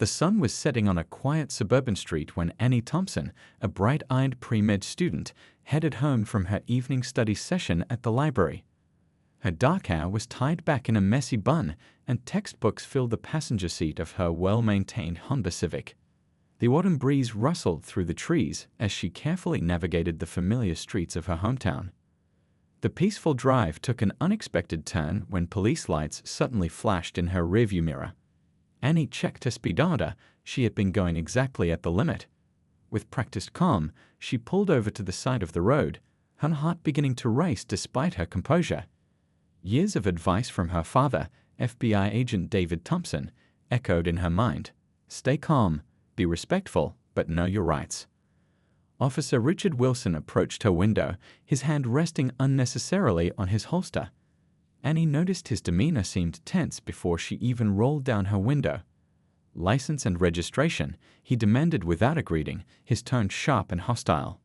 The sun was setting on a quiet suburban street when Annie Thompson, a bright-eyed pre-med student, headed home from her evening study session at the library. Her dark hair was tied back in a messy bun, and textbooks filled the passenger seat of her well-maintained Honda Civic. The autumn breeze rustled through the trees as she carefully navigated the familiar streets of her hometown. The peaceful drive took an unexpected turn when police lights suddenly flashed in her rearview mirror. Annie checked her speedometer. She had been going exactly at the limit. With practiced calm, she pulled over to the side of the road, her heart beginning to race despite her composure. Years of advice from her father, FBI agent David Thompson, echoed in her mind. Stay calm, be respectful, but know your rights. Officer Richard Wilson approached her window, his hand resting unnecessarily on his holster. Annie noticed his demeanor seemed tense before she even rolled down her window. License and registration, he demanded without a greeting, his tone sharp and hostile.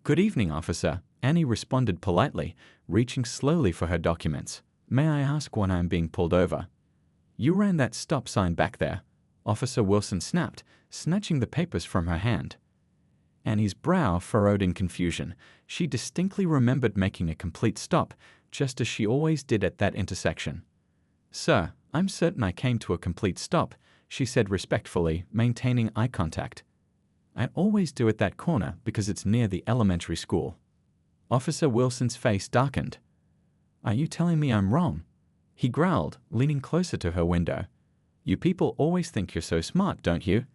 Good evening, officer, Annie responded politely, reaching slowly for her documents. May I ask when I am being pulled over? You ran that stop sign back there, Officer Wilson snapped, snatching the papers from her hand. Annie's brow furrowed in confusion. She distinctly remembered making a complete stop, just as she always did at that intersection. Sir, I'm certain I came to a complete stop, she said respectfully, maintaining eye contact. I always do at that corner because it's near the elementary school. Officer Wilson's face darkened. Are you telling me I'm wrong? He growled, leaning closer to her window. You people always think you're so smart, don't you?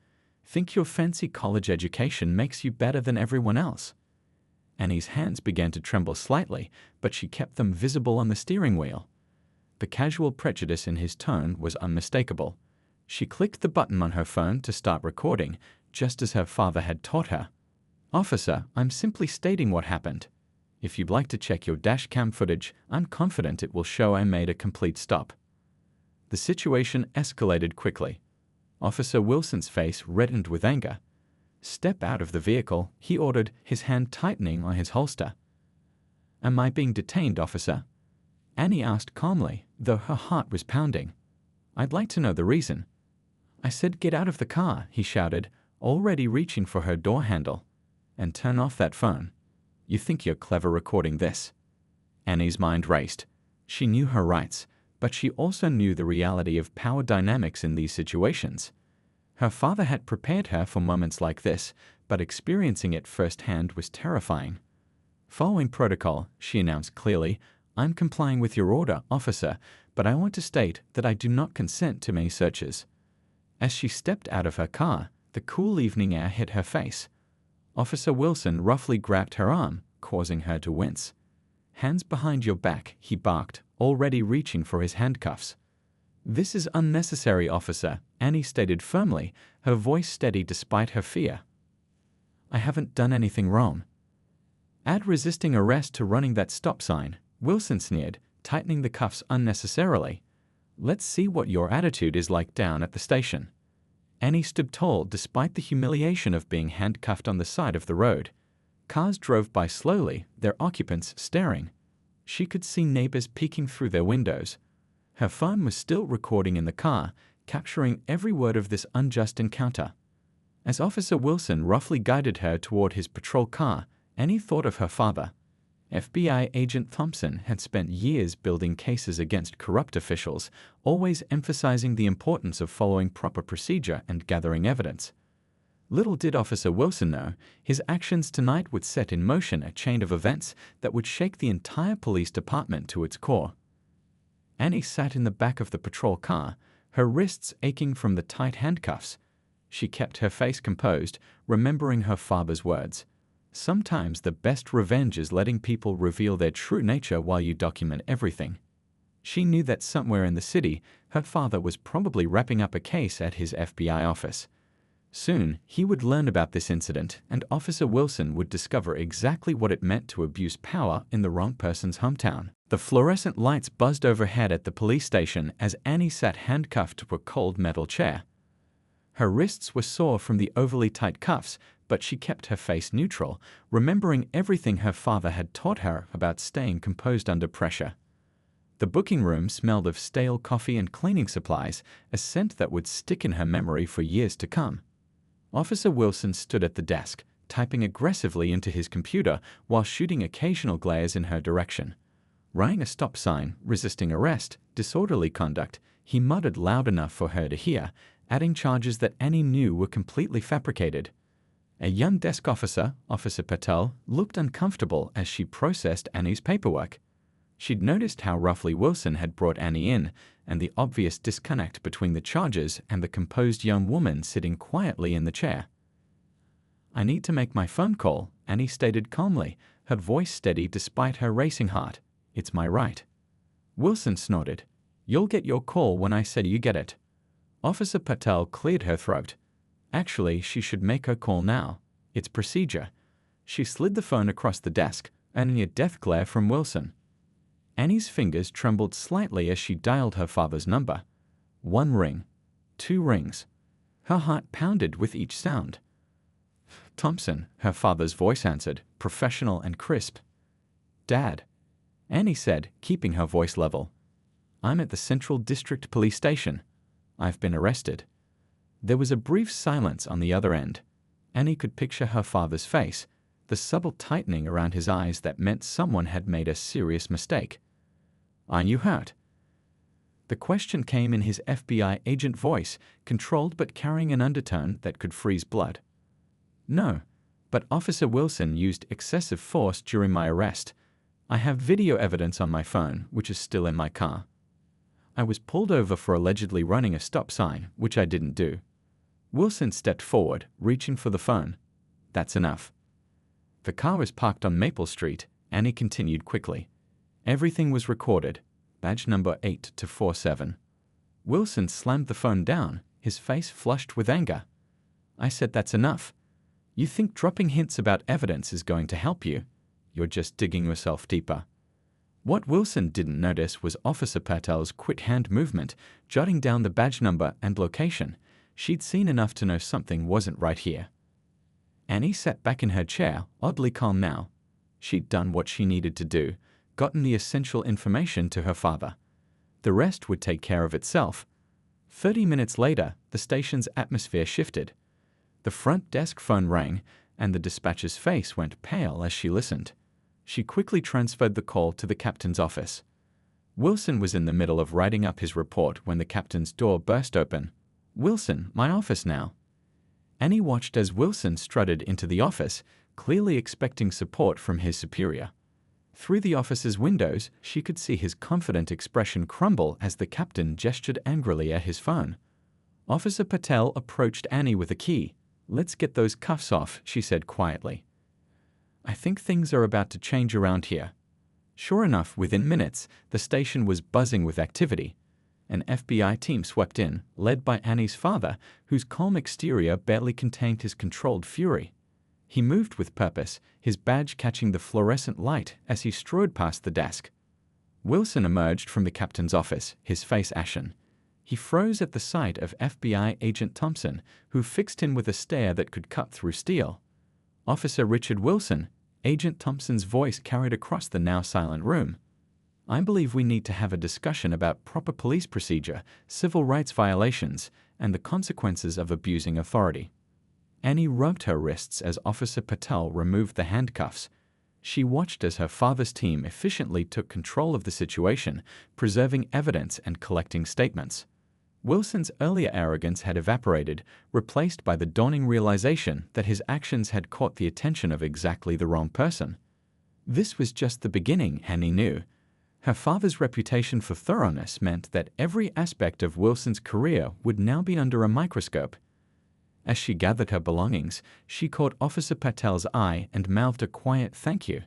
Think your fancy college education makes you better than everyone else. Annie's hands began to tremble slightly, but she kept them visible on the steering wheel. The casual prejudice in his tone was unmistakable. She clicked the button on her phone to start recording, just as her father had taught her. Officer, I'm simply stating what happened. If you'd like to check your dash cam footage, I'm confident it will show I made a complete stop. The situation escalated quickly. Officer Wilson's face reddened with anger. Step out of the vehicle, he ordered, his hand tightening on his holster. Am I being detained, officer? Annie asked calmly, though her heart was pounding. I'd like to know the reason. I said get out of the car, he shouted, already reaching for her door handle. And turn off that phone. You think you're clever recording this? Annie's mind raced. She knew her rights, but she also knew the reality of power dynamics in these situations. Her father had prepared her for moments like this, but experiencing it firsthand was terrifying. Following protocol, she announced clearly, I'm complying with your order, officer, but I want to state that I do not consent to many searches. As she stepped out of her car, the cool evening air hit her face. Officer Wilson roughly grabbed her arm, causing her to wince. Hands behind your back, he barked, already reaching for his handcuffs. This is unnecessary, officer, Annie stated firmly, her voice steady despite her fear. I haven't done anything wrong. Add resisting arrest to running that stop sign, Wilson sneered, tightening the cuffs unnecessarily. Let's see what your attitude is like down at the station. Annie stood tall despite the humiliation of being handcuffed on the side of the road. Cars drove by slowly, their occupants staring. She could see neighbors peeking through their windows. Her phone was still recording in the car, capturing every word of this unjust encounter. As Officer Wilson roughly guided her toward his patrol car, Annie thought of her father. FBI agent Thompson had spent years building cases against corrupt officials, always emphasizing the importance of following proper procedure and gathering evidence. Little did Officer Wilson know, his actions tonight would set in motion a chain of events that would shake the entire police department to its core. Annie sat in the back of the patrol car, her wrists aching from the tight handcuffs. She kept her face composed, remembering her father's words. Sometimes the best revenge is letting people reveal their true nature while you document everything. She knew that somewhere in the city, her father was probably wrapping up a case at his FBI office. Soon, he would learn about this incident, and Officer Wilson would discover exactly what it meant to abuse power in the wrong person's hometown. The fluorescent lights buzzed overhead at the police station as Annie sat handcuffed to a cold metal chair. Her wrists were sore from the overly tight cuffs, but she kept her face neutral, remembering everything her father had taught her about staying composed under pressure. The booking room smelled of stale coffee and cleaning supplies, a scent that would stick in her memory for years to come. Officer Wilson stood at the desk, typing aggressively into his computer while shooting occasional glares in her direction. Writing a stop sign, resisting arrest, disorderly conduct, he muttered loud enough for her to hear, adding charges that Annie knew were completely fabricated. A young desk officer, Officer Patel, looked uncomfortable as she processed Annie's paperwork. She'd noticed how roughly Wilson had brought Annie in, and the obvious disconnect between the charges and the composed young woman sitting quietly in the chair. "I need to make my phone call," Annie stated calmly, her voice steady despite her racing heart. "It's my right." Wilson snorted. "You'll get your call when I say you get it." Officer Patel cleared her throat. Actually, she should make her call now. It's procedure. She slid the phone across the desk, earning a death glare from Wilson. Annie's fingers trembled slightly as she dialed her father's number. 1 ring. 2 rings. Her heart pounded with each sound. "Thompson," her father's voice answered, professional and crisp. "Dad," Annie said, keeping her voice level. "I'm at the Central District Police Station. I've been arrested." There was a brief silence on the other end. Annie could picture her father's face, the subtle tightening around his eyes that meant someone had made a serious mistake. "Are you hurt?" The question came in his FBI agent voice, controlled but carrying an undertone that could freeze blood. "No, but Officer Wilson used excessive force during my arrest. I have video evidence on my phone, which is still in my car. I was pulled over for allegedly running a stop sign, which I didn't do." Wilson stepped forward, reaching for the phone. "That's enough." The car was parked on Maple Street, and he continued quickly. Everything was recorded, badge number 8247. Wilson slammed the phone down, his face flushed with anger. "I said that's enough. You think dropping hints about evidence is going to help you? You're just digging yourself deeper." What Wilson didn't notice was Officer Patel's quick hand movement, jotting down the badge number and location. She'd seen enough to know something wasn't right here. Annie sat back in her chair, oddly calm now. She'd done what she needed to do, gotten the essential information to her father. The rest would take care of itself. 30 minutes later, the station's atmosphere shifted. The front desk phone rang, and the dispatcher's face went pale as she listened. She quickly transferred the call to the captain's office. Wilson was in the middle of writing up his report when the captain's door burst open. "Wilson, my office now." Annie watched as Wilson strutted into the office, clearly expecting support from his superior. Through the office's windows, she could see his confident expression crumble as the captain gestured angrily at his phone. Officer Patel approached Annie with a key. "Let's get those cuffs off," she said quietly. "I think things are about to change around here." Sure enough, within minutes, the station was buzzing with activity. An FBI team swept in, led by Annie's father, whose calm exterior barely contained his controlled fury. He moved with purpose, his badge catching the fluorescent light as he strode past the desk. Wilson emerged from the captain's office, his face ashen. He froze at the sight of FBI agent Thompson, who fixed him with a stare that could cut through steel. "Officer Richard Wilson," Agent Thompson's voice carried across the now silent room. "I believe we need to have a discussion about proper police procedure, civil rights violations, and the consequences of abusing authority." Annie rubbed her wrists as Officer Patel removed the handcuffs. She watched as her father's team efficiently took control of the situation, preserving evidence and collecting statements. Wilson's earlier arrogance had evaporated, replaced by the dawning realization that his actions had caught the attention of exactly the wrong person. This was just the beginning, Annie knew. Her father's reputation for thoroughness meant that every aspect of Wilson's career would now be under a microscope. As she gathered her belongings, she caught Officer Patel's eye and mouthed a quiet thank you.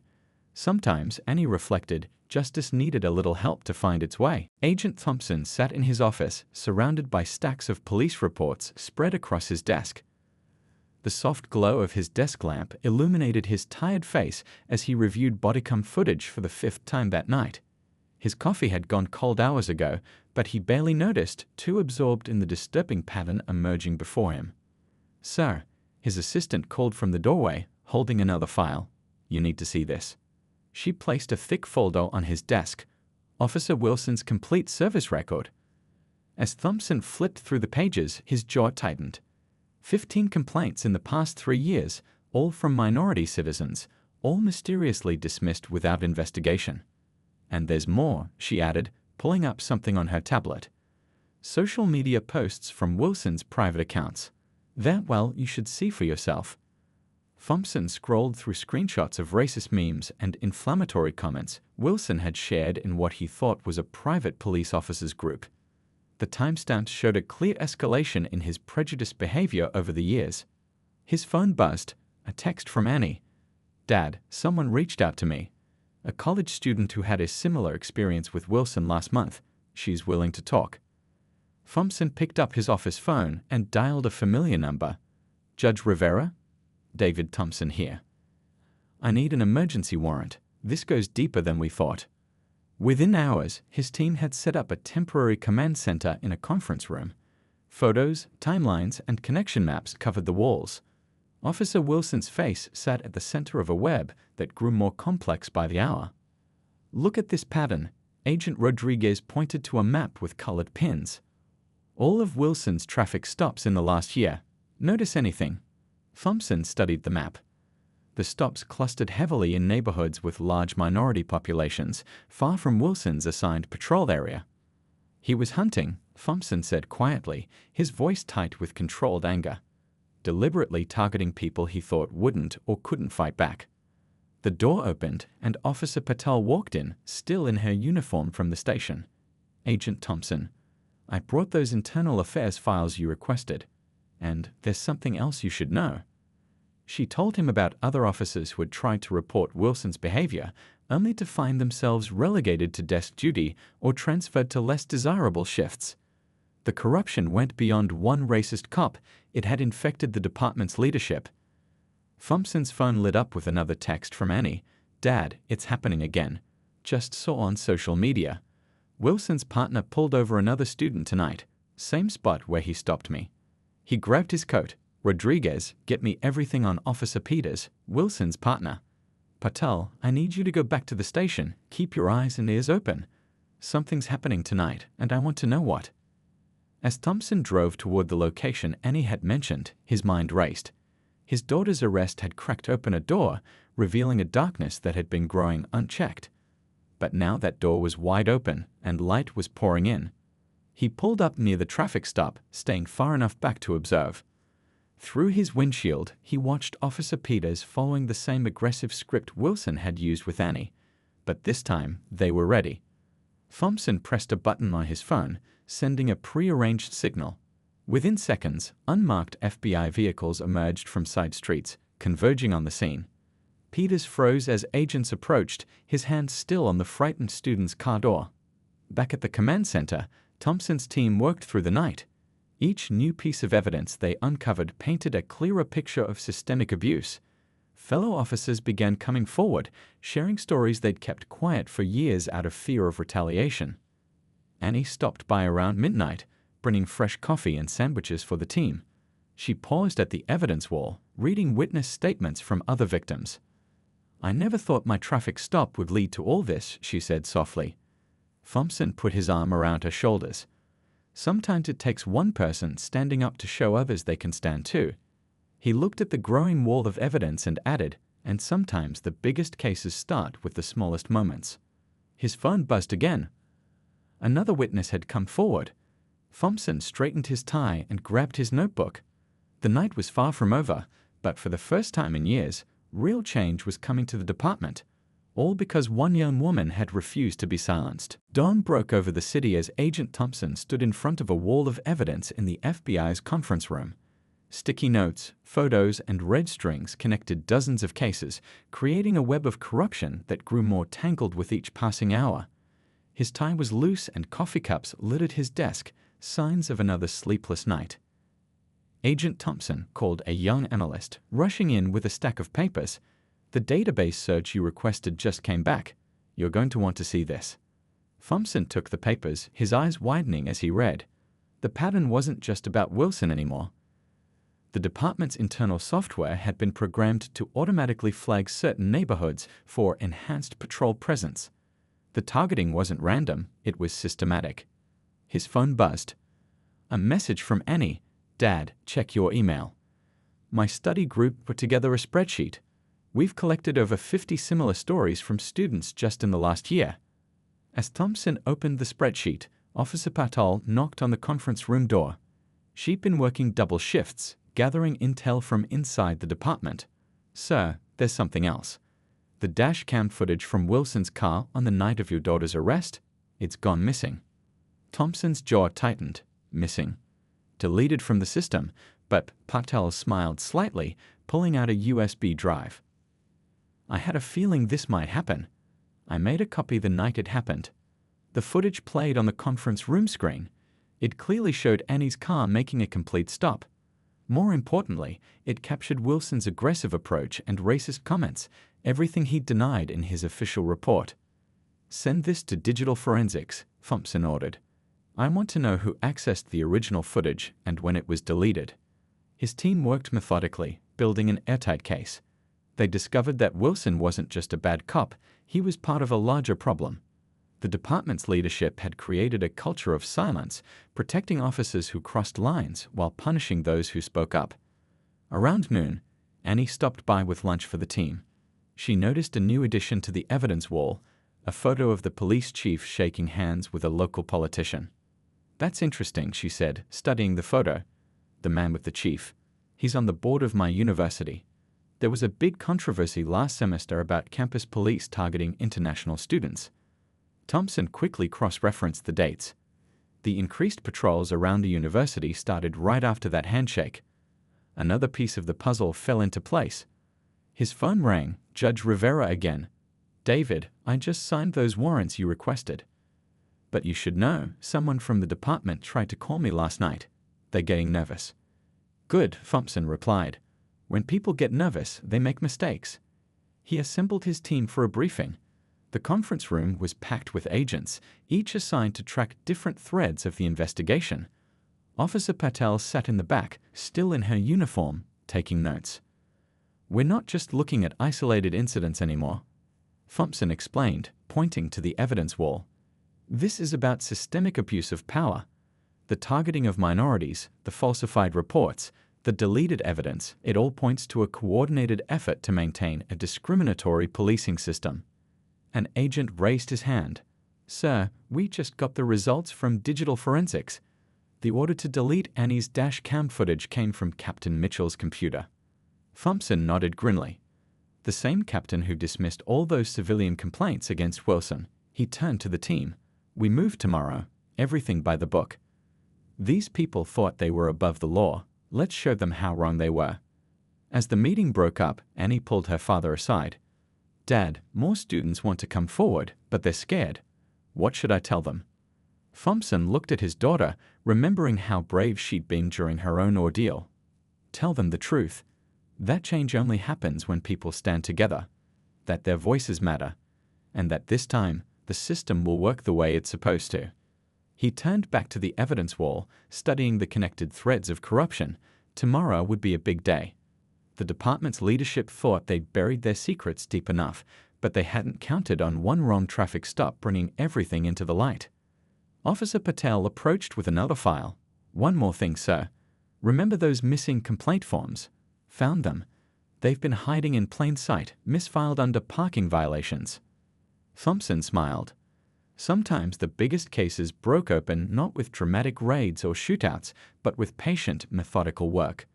Sometimes, Annie reflected, justice needed a little help to find its way. Agent Thompson sat in his office, surrounded by stacks of police reports spread across his desk. The soft glow of his desk lamp illuminated his tired face as he reviewed bodycam footage for the 5th time that night. His coffee had gone cold hours ago, but he barely noticed, too absorbed in the disturbing pattern emerging before him. "Sir," his assistant called from the doorway, holding another file. "You need to see this." She placed a thick folder on his desk. Officer Wilson's complete service record. As Thompson flipped through the pages, his jaw tightened. 15 complaints in the past 3 years, all from minority citizens, all mysteriously dismissed without investigation. And there's more, she added, pulling up something on her tablet. Social media posts from Wilson's private accounts. That, well, you should see for yourself. Thompson scrolled through screenshots of racist memes and inflammatory comments Wilson had shared in what he thought was a private police officers group. The timestamps showed a clear escalation in his prejudiced behavior over the years. His phone buzzed, a text from Annie. "Dad, someone reached out to me. A college student who had a similar experience with Wilson last month. She's willing to talk." Thompson picked up his office phone and dialed a familiar number. "Judge Rivera? David Thompson here. I need an emergency warrant. This goes deeper than we thought." Within hours, his team had set up a temporary command center in a conference room. Photos, timelines, and connection maps covered the walls. Officer Wilson's face sat at the center of a web that grew more complex by the hour. "Look at this pattern." Agent Rodriguez pointed to a map with colored pins. "All of Wilson's traffic stops in the last year. Notice anything?" Thompson studied the map. The stops clustered heavily in neighborhoods with large minority populations, far from Wilson's assigned patrol area. "He was hunting," Thompson said quietly, his voice tight with controlled anger. "Deliberately targeting people he thought wouldn't or couldn't fight back." The door opened, and Officer Patel walked in, still in her uniform from the station. "Agent Thompson, I brought those internal affairs files you requested. And there's something else you should know." She told him about other officers who had tried to report Wilson's behavior, only to find themselves relegated to desk duty or transferred to less desirable shifts. The corruption went beyond one racist cop. It had infected the department's leadership. Thompson's phone lit up with another text from Annie. "Dad, it's happening again. Just saw on social media. Wilson's partner pulled over another student tonight. Same spot where he stopped me. He grabbed his coat. Rodriguez, get me everything on Officer Peters, Wilson's partner. Patel, I need you to go back to the station. Keep your eyes and ears open. Something's happening tonight, and I want to know what." As Thompson drove toward the location Annie had mentioned, his mind raced. His daughter's arrest had cracked open a door, revealing a darkness that had been growing unchecked. But now that door was wide open, and light was pouring in. He pulled up near the traffic stop, staying far enough back to observe. Through his windshield, he watched Officer Peters following the same aggressive script Wilson had used with Annie. But this time, they were ready. Thompson pressed a button on his phone, sending a pre-arranged signal. Within seconds, unmarked FBI vehicles emerged from side streets, converging on the scene. Peters froze as agents approached, his hand still on the frightened student's car door. Back at the command center, Thompson's team worked through the night. Each new piece of evidence they uncovered painted a clearer picture of systemic abuse. Fellow officers began coming forward, sharing stories they'd kept quiet for years out of fear of retaliation. Annie stopped by around midnight, bringing fresh coffee and sandwiches for the team. She paused at the evidence wall, reading witness statements from other victims. "I never thought my traffic stop would lead to all this," she said softly. Thompson put his arm around her shoulders. "Sometimes it takes one person standing up to show others they can stand too." He looked at the growing wall of evidence and added, "And sometimes the biggest cases start with the smallest moments." His phone buzzed again. Another witness had come forward. Thompson straightened his tie and grabbed his notebook. The night was far from over, but for the first time in years, real change was coming to the department. All because one young woman had refused to be silenced. Dawn broke over the city as Agent Thompson stood in front of a wall of evidence in the FBI's conference room. Sticky notes, photos, and red strings connected dozens of cases, creating a web of corruption that grew more tangled with each passing hour. His tie was loose and coffee cups littered his desk, signs of another sleepless night. Agent Thompson called a young analyst, rushing in with a stack of papers. "The database search you requested just came back. You're going to want to see this." Thompson took the papers, his eyes widening as he read. The pattern wasn't just about Wilson anymore. The department's internal software had been programmed to automatically flag certain neighborhoods for enhanced patrol presence. The targeting wasn't random, it was systematic. His phone buzzed. A message from Annie. "Dad, check your email. My study group put together a spreadsheet. We've collected over 50 similar stories from students just in the last year." As Thompson opened the spreadsheet, Officer Patel knocked on the conference room door. She'd been working double shifts, gathering intel from inside the department. "Sir, there's something else. The dash cam footage from Wilson's car on the night of your daughter's arrest, it's gone missing." Thompson's jaw tightened. Missing. Deleted from the system, but Patel smiled slightly, pulling out a USB drive. "I had a feeling this might happen. I made a copy the night it happened." The footage played on the conference room screen. It clearly showed Annie's car making a complete stop. More importantly, it captured Wilson's aggressive approach and racist comments, everything he'd denied in his official report. "Send this to digital forensics," Thompson ordered. "I want to know who accessed the original footage and when it was deleted." His team worked methodically, building an airtight case. They discovered that Wilson wasn't just a bad cop, he was part of a larger problem. The department's leadership had created a culture of silence, protecting officers who crossed lines while punishing those who spoke up. Around noon, Annie stopped by with lunch for the team. She noticed a new addition to the evidence wall, a photo of the police chief shaking hands with a local politician. "That's interesting," she said, studying the photo. "The man with the chief. He's on the board of my university. There was a big controversy last semester about campus police targeting international students." Thompson quickly cross-referenced the dates. The increased patrols around the university started right after that handshake. Another piece of the puzzle fell into place. His phone rang. Judge Rivera again. "David, I just signed those warrants you requested. But you should know, someone from the department tried to call me last night. They're getting nervous." "Good," Thompson replied. "When people get nervous, they make mistakes." He assembled his team for a briefing. The conference room was packed with agents, each assigned to track different threads of the investigation. Officer Patel sat in the back, still in her uniform, taking notes. "We're not just looking at isolated incidents anymore," Thompson explained, pointing to the evidence wall. "This is about systemic abuse of power. The targeting of minorities, the falsified reports, the deleted evidence, it all points to a coordinated effort to maintain a discriminatory policing system." An agent raised his hand. "Sir, we just got the results from digital forensics. The order to delete Annie's dash cam footage came from Captain Mitchell's computer." Thompson nodded grimly. "The same captain who dismissed all those civilian complaints against Wilson." He turned to the team. "We move tomorrow. Everything by the book. These people thought they were above the law. Let's show them how wrong they were." As the meeting broke up, Annie pulled her father aside. "Dad, more students want to come forward, but they're scared. What should I tell them?" Thompson looked at his daughter, remembering how brave she'd been during her own ordeal. "Tell them the truth. That change only happens when people stand together. That their voices matter. And that this time, the system will work the way it's supposed to." He turned back to the evidence wall, studying the connected threads of corruption. Tomorrow would be a big day. The department's leadership thought they'd buried their secrets deep enough, but they hadn't counted on one wrong traffic stop bringing everything into the light. Officer Patel approached with another file. "One more thing, sir. Remember those missing complaint forms? Found them. They've been hiding in plain sight, misfiled under parking violations." Thompson smiled. Sometimes the biggest cases broke open not with dramatic raids or shootouts, but with patient, methodical work.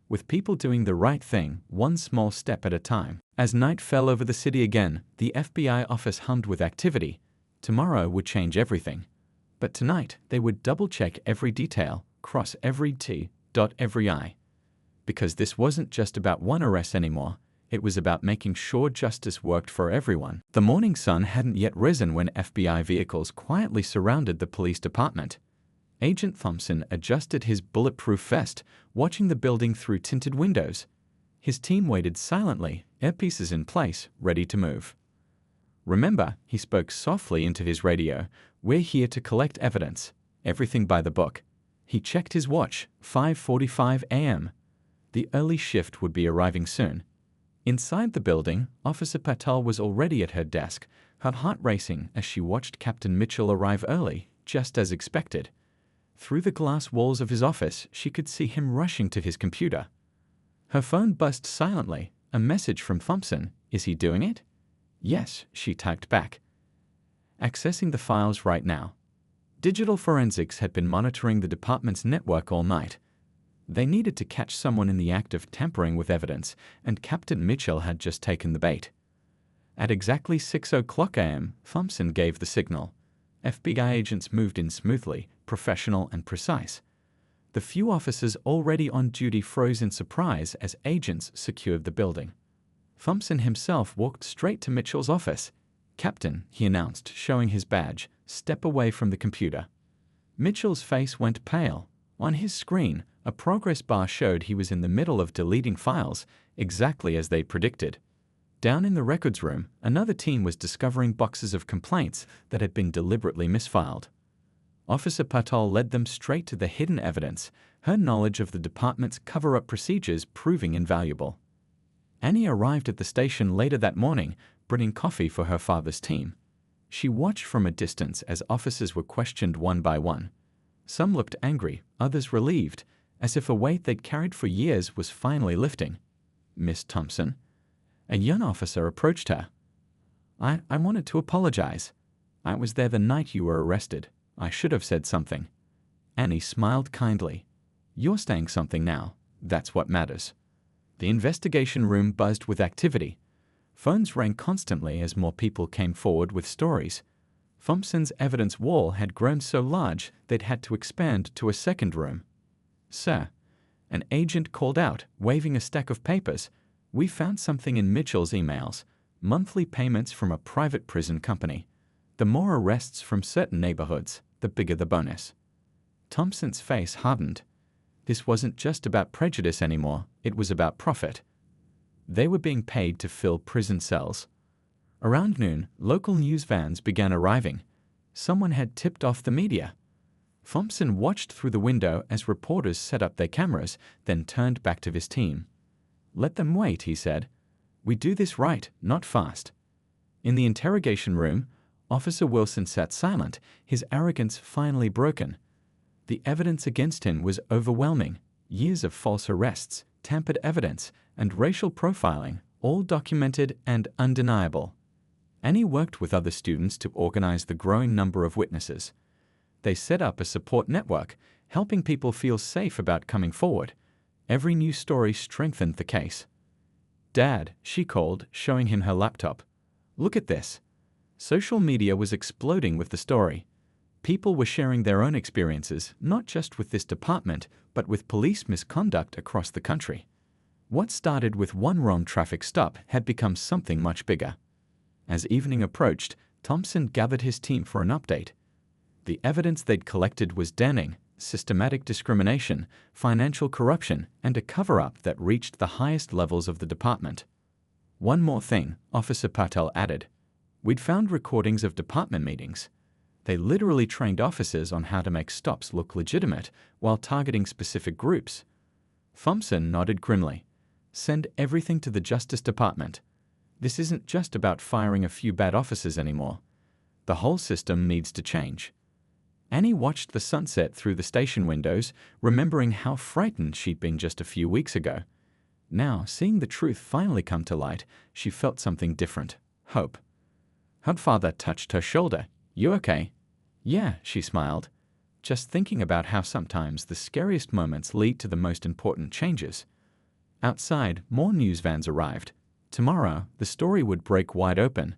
With people doing the right thing, one small step at a time. As night fell over the city again, the FBI office hummed with activity. Tomorrow would change everything. But tonight, they would double-check every detail, cross every T, dot every I. Because this wasn't just about one arrest anymore, it was about making sure justice worked for everyone. The morning sun hadn't yet risen when FBI vehicles quietly surrounded the police department. Agent Thompson adjusted his bulletproof vest, watching the building through tinted windows. His team waited silently, earpieces in place, ready to move. "Remember," he spoke softly into his radio, "we're here to collect evidence. Everything by the book." He checked his watch, 5:45 a.m. The early shift would be arriving soon. Inside the building, Officer Patel was already at her desk, her heart racing as she watched Captain Mitchell arrive early, just as expected. Through the glass walls of his office, she could see him rushing to his computer. Her phone buzzed silently, a message from Thompson. Is he doing it? Yes, she typed back. Accessing the files right now. Digital Forensics had been monitoring the department's network all night. They needed to catch someone in the act of tampering with evidence, and Captain Mitchell had just taken the bait. At exactly 6:00 a.m., Thompson gave the signal. FBI agents moved in smoothly, professional and precise. The few officers already on duty froze in surprise as agents secured the building. Thompson himself walked straight to Mitchell's office. "Captain," he announced, showing his badge, "step away from the computer." Mitchell's face went pale. On his screen, a progress bar showed he was in the middle of deleting files, exactly as they'd predicted. Down in the records room, another team was discovering boxes of complaints that had been deliberately misfiled. Officer Patel led them straight to the hidden evidence, her knowledge of the department's cover-up procedures proving invaluable. Annie arrived at the station later that morning, bringing coffee for her father's team. She watched from a distance as officers were questioned one by one. Some looked angry, others relieved, as if a weight they'd carried for years was finally lifting. "Miss Thompson?" A young officer approached her. I wanted to apologize. I was there the night you were arrested. I should have said something." Annie smiled kindly. "You're saying something now. That's what matters." The investigation room buzzed with activity. Phones rang constantly as more people came forward with stories. Thompson's evidence wall had grown so large they'd had to expand to a second room. "Sir," an agent called out, waving a stack of papers. "We found something in Mitchell's emails. Monthly payments from a private prison company. The more arrests from certain neighborhoods, the bigger the bonus." Thompson's face hardened. This wasn't just about prejudice anymore, it was about profit. They were being paid to fill prison cells. Around noon, local news vans began arriving. Someone had tipped off the media. Thompson watched through the window as reporters set up their cameras, then turned back to his team. "Let them wait," he said. "We do this right, not fast." In the interrogation room, Officer Wilson sat silent, his arrogance finally broken. The evidence against him was overwhelming. Years of false arrests, tampered evidence, and racial profiling, all documented and undeniable. Annie worked with other students to organize the growing number of witnesses. They set up a support network, helping people feel safe about coming forward. Every new story strengthened the case. "Dad," she called, showing him her laptop. "Look at this." Social media was exploding with the story. People were sharing their own experiences, not just with this department, but with police misconduct across the country. What started with one wrong traffic stop had become something much bigger. As evening approached, Thompson gathered his team for an update. The evidence they'd collected was damning: systematic discrimination, financial corruption, and a cover-up that reached the highest levels of the department. "One more thing," Officer Patel added. "We'd found recordings of department meetings. They literally trained officers on how to make stops look legitimate while targeting specific groups." Thompson nodded grimly. "Send everything to the Justice Department. This isn't just about firing a few bad officers anymore. The whole system needs to change." Annie watched the sunset through the station windows, remembering how frightened she'd been just a few weeks ago. Now, seeing the truth finally come to light, she felt something different: hope. Her father touched her shoulder. "You okay?" "Yeah," she smiled. "Just thinking about how sometimes the scariest moments lead to the most important changes." Outside, more news vans arrived. Tomorrow, the story would break wide open.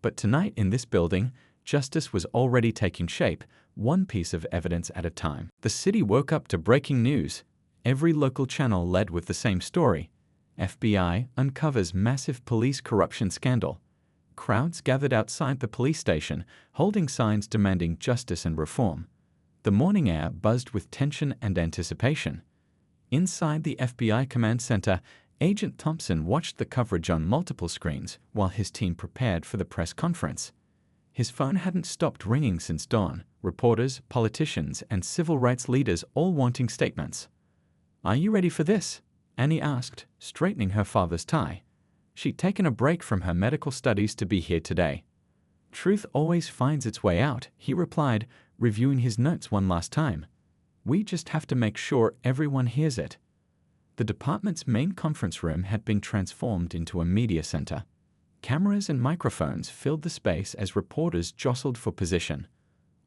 But tonight in this building, justice was already taking shape, one piece of evidence at a time. The city woke up to breaking news. Every local channel led with the same story. FBI uncovers massive police corruption scandal. Crowds gathered outside the police station, holding signs demanding justice and reform. The morning air buzzed with tension and anticipation. Inside the FBI command center, Agent Thompson watched the coverage on multiple screens while his team prepared for the press conference. His phone hadn't stopped ringing since dawn, reporters, politicians, and civil rights leaders all wanting statements. "Are you ready for this?" Annie asked, straightening her father's tie. She'd taken a break from her medical studies to be here today. Truth always finds its way out, he replied, reviewing his notes one last time. We just have to make sure everyone hears it. The department's main conference room had been transformed into a media center. Cameras and microphones filled the space as reporters jostled for position.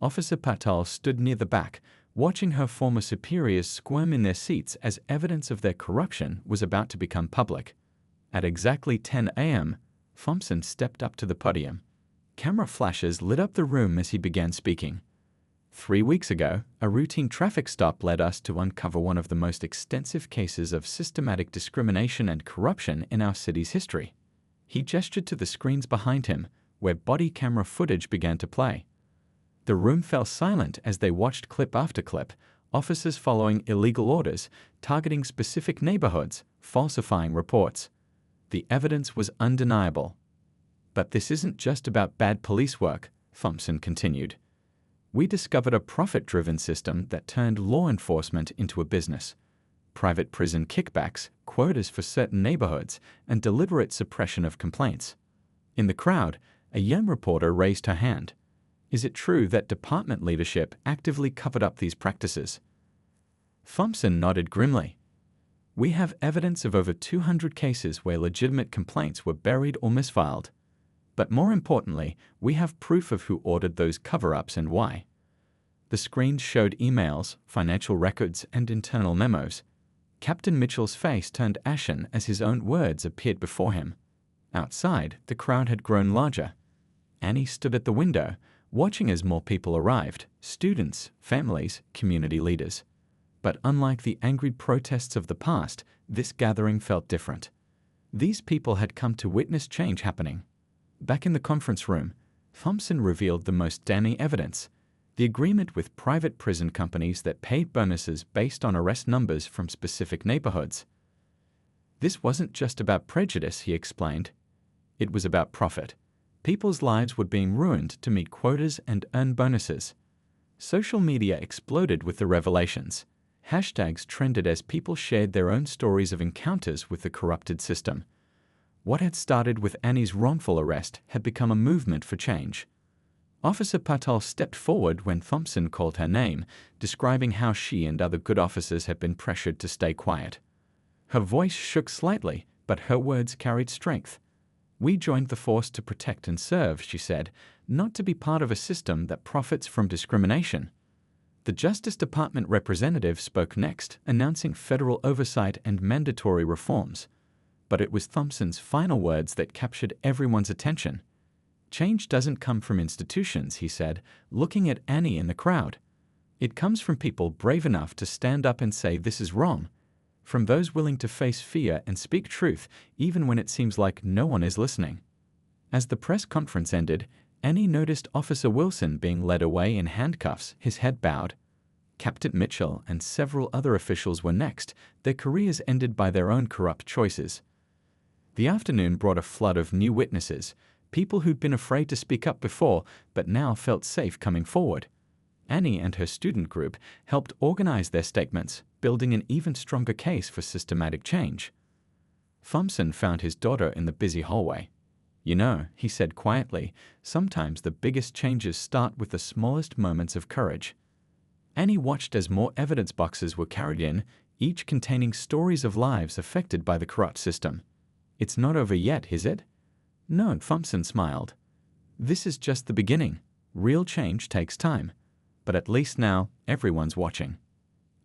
Officer Patel stood near the back, watching her former superiors squirm in their seats as evidence of their corruption was about to become public. At exactly 10 a.m., Thompson stepped up to the podium. Camera flashes lit up the room as he began speaking. 3 weeks ago, a routine traffic stop led us to uncover one of the most extensive cases of systematic discrimination and corruption in our city's history. He gestured to the screens behind him, where body camera footage began to play. The room fell silent as they watched clip after clip, officers following illegal orders, targeting specific neighborhoods, falsifying reports. The evidence was undeniable. But this isn't just about bad police work, Thompson continued. We discovered a profit-driven system that turned law enforcement into a business. Private prison kickbacks, quotas for certain neighborhoods, and deliberate suppression of complaints. In the crowd, a young reporter raised her hand. Is it true that department leadership actively covered up these practices? Thompson nodded grimly. We have evidence of over 200 cases where legitimate complaints were buried or misfiled. But more importantly, we have proof of who ordered those cover-ups and why. The screens showed emails, financial records, and internal memos. Captain Mitchell's face turned ashen as his own words appeared before him. Outside, the crowd had grown larger. Annie stood at the window, watching as more people arrived, students, families, community leaders. But unlike the angry protests of the past, this gathering felt different. These people had come to witness change happening. Back in the conference room, Thompson revealed the most damning evidence: the agreement with private prison companies that paid bonuses based on arrest numbers from specific neighborhoods. This wasn't just about prejudice, he explained. It was about profit. People's lives were being ruined to meet quotas and earn bonuses. Social media exploded with the revelations. Hashtags trended as people shared their own stories of encounters with the corrupted system. What had started with Annie's wrongful arrest had become a movement for change. Officer Patel stepped forward when Thompson called her name, describing how she and other good officers had been pressured to stay quiet. Her voice shook slightly, but her words carried strength. We joined the force to protect and serve, she said, not to be part of a system that profits from discrimination. The Justice Department representative spoke next, announcing federal oversight and mandatory reforms. But it was Thompson's final words that captured everyone's attention. Change doesn't come from institutions, he said, looking at Annie in the crowd. It comes from people brave enough to stand up and say this is wrong. From those willing to face fear and speak truth, even when it seems like no one is listening. As the press conference ended, Annie noticed Officer Wilson being led away in handcuffs, his head bowed. Captain Mitchell and several other officials were next, their careers ended by their own corrupt choices. The afternoon brought a flood of new witnesses, people who'd been afraid to speak up before but now felt safe coming forward. Annie and her student group helped organize their statements, building an even stronger case for systematic change. Thompson found his daughter in the busy hallway. You know, he said quietly, sometimes the biggest changes start with the smallest moments of courage. Annie watched as more evidence boxes were carried in, each containing stories of lives affected by the corrupt system. It's not over yet, is it? No, Thompson smiled. This is just the beginning. Real change takes time. But at least now, everyone's watching.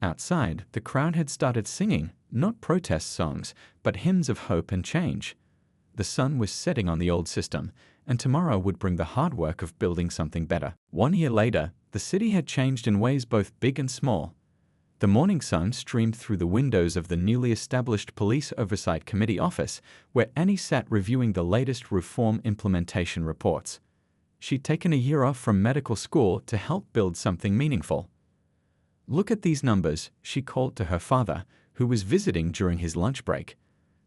Outside, the crowd had started singing, not protest songs, but hymns of hope and change. The sun was setting on the old system, and tomorrow would bring the hard work of building something better. 1 year later, the city had changed in ways both big and small. The morning sun streamed through the windows of the newly established Police Oversight Committee office, where Annie sat reviewing the latest reform implementation reports. She'd taken a year off from medical school to help build something meaningful. Look at these numbers, she called to her father, who was visiting during his lunch break.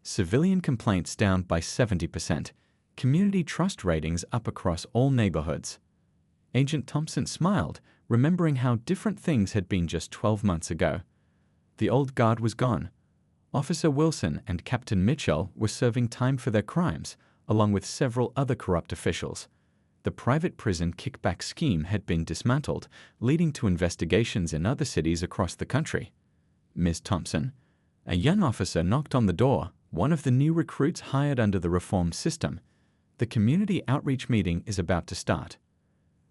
Civilian complaints down by 70%. Community trust ratings up across all neighborhoods. Agent Thompson smiled, remembering how different things had been just 12 months ago. The old guard was gone. Officer Wilson and Captain Mitchell were serving time for their crimes, along with several other corrupt officials. The private prison kickback scheme had been dismantled, leading to investigations in other cities across the country. Ms. Thompson, a young officer, knocked on the door, one of the new recruits hired under the reform system. The community outreach meeting is about to start.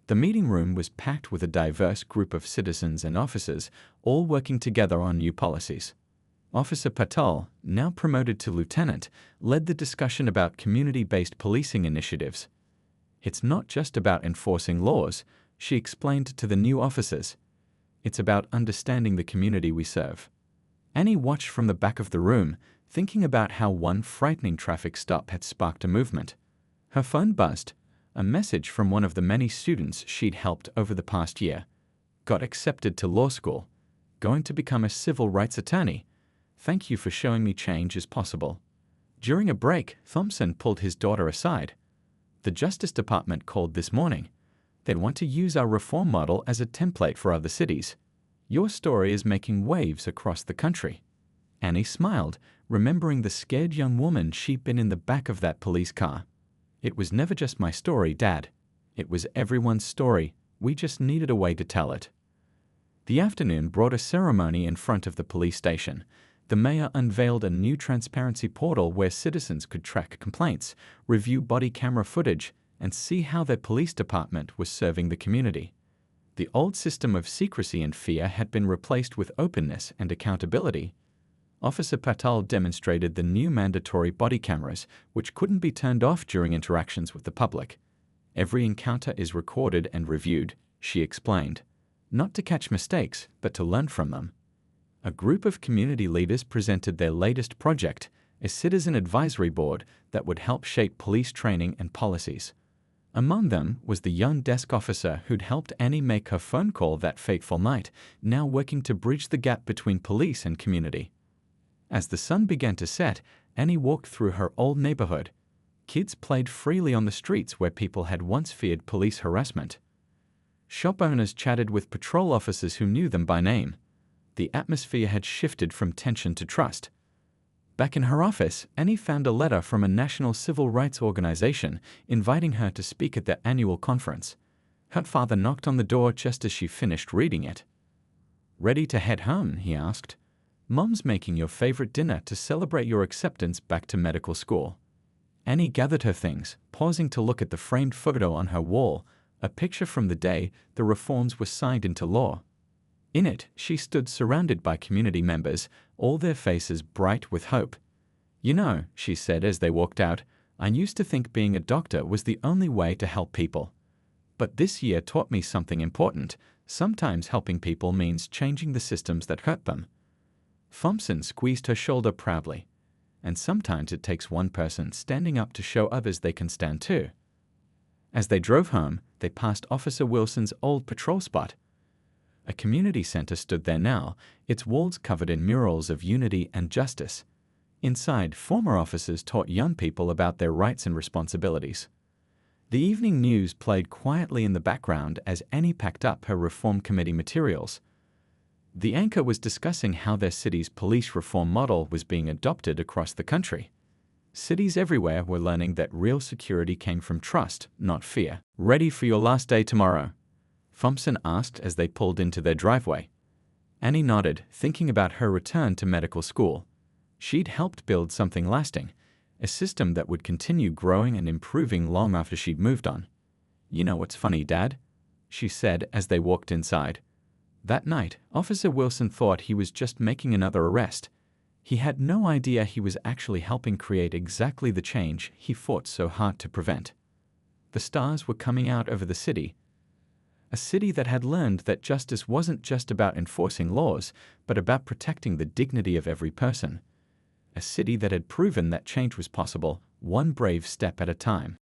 The meeting room was packed with a diverse group of citizens and officers, all working together on new policies. Officer Patel, now promoted to lieutenant, led the discussion about community-based policing initiatives. It's not just about enforcing laws, she explained to the new officers. It's about understanding the community we serve. Annie watched from the back of the room, thinking about how one frightening traffic stop had sparked a movement. Her phone buzzed, a message from one of the many students she'd helped over the past year. Got accepted to law school. Going to become a civil rights attorney. Thank you for showing me change is possible. During a break, Thompson pulled his daughter aside. The Justice Department called this morning. They'd want to use our reform model as a template for other cities. Your story is making waves across the country. Annie smiled, remembering the scared young woman she'd been in the back of that police car. It was never just my story, Dad. It was everyone's story. We just needed a way to tell it. The afternoon brought a ceremony in front of the police station. The mayor unveiled a new transparency portal where citizens could track complaints, review body camera footage, and see how their police department was serving the community. The old system of secrecy and fear had been replaced with openness and accountability. Officer Patel demonstrated the new mandatory body cameras, which couldn't be turned off during interactions with the public. Every encounter is recorded and reviewed, she explained, not to catch mistakes, but to learn from them. A group of community leaders presented their latest project, a citizen advisory board that would help shape police training and policies. Among them was the young desk officer who'd helped Annie make her phone call that fateful night, now working to bridge the gap between police and community. As the sun began to set, Annie walked through her old neighborhood. Kids played freely on the streets where people had once feared police harassment. Shop owners chatted with patrol officers who knew them by name. The atmosphere had shifted from tension to trust. Back in her office, Annie found a letter from a national civil rights organization inviting her to speak at their annual conference. Her father knocked on the door just as she finished reading it. "Ready to head home?" he asked. "Mom's making your favorite dinner to celebrate your acceptance back to medical school." Annie gathered her things, pausing to look at the framed photo on her wall, a picture from the day the reforms were signed into law. In it, she stood surrounded by community members, all their faces bright with hope. "You know," she said as they walked out, "I used to think being a doctor was the only way to help people. But this year taught me something important. Sometimes helping people means changing the systems that hurt them." Thompson squeezed her shoulder proudly. "And sometimes it takes one person standing up to show others they can stand too." As they drove home, they passed Officer Wilson's old patrol spot. A community center stood there now, its walls covered in murals of unity and justice. Inside, former officers taught young people about their rights and responsibilities. The evening news played quietly in the background as Annie packed up her reform committee materials. The anchor was discussing how their city's police reform model was being adopted across the country. Cities everywhere were learning that real security came from trust, not fear. "Ready for your last day tomorrow?" Thompson asked as they pulled into their driveway. Annie nodded, thinking about her return to medical school. She'd helped build something lasting, a system that would continue growing and improving long after she'd moved on. "You know what's funny, Dad?" she said as they walked inside. That night, Officer Wilson thought he was just making another arrest. He had no idea he was actually helping create exactly the change he fought so hard to prevent. The stars were coming out over the city, a city that had learned that justice wasn't just about enforcing laws, but about protecting the dignity of every person. A city that had proven that change was possible, one brave step at a time.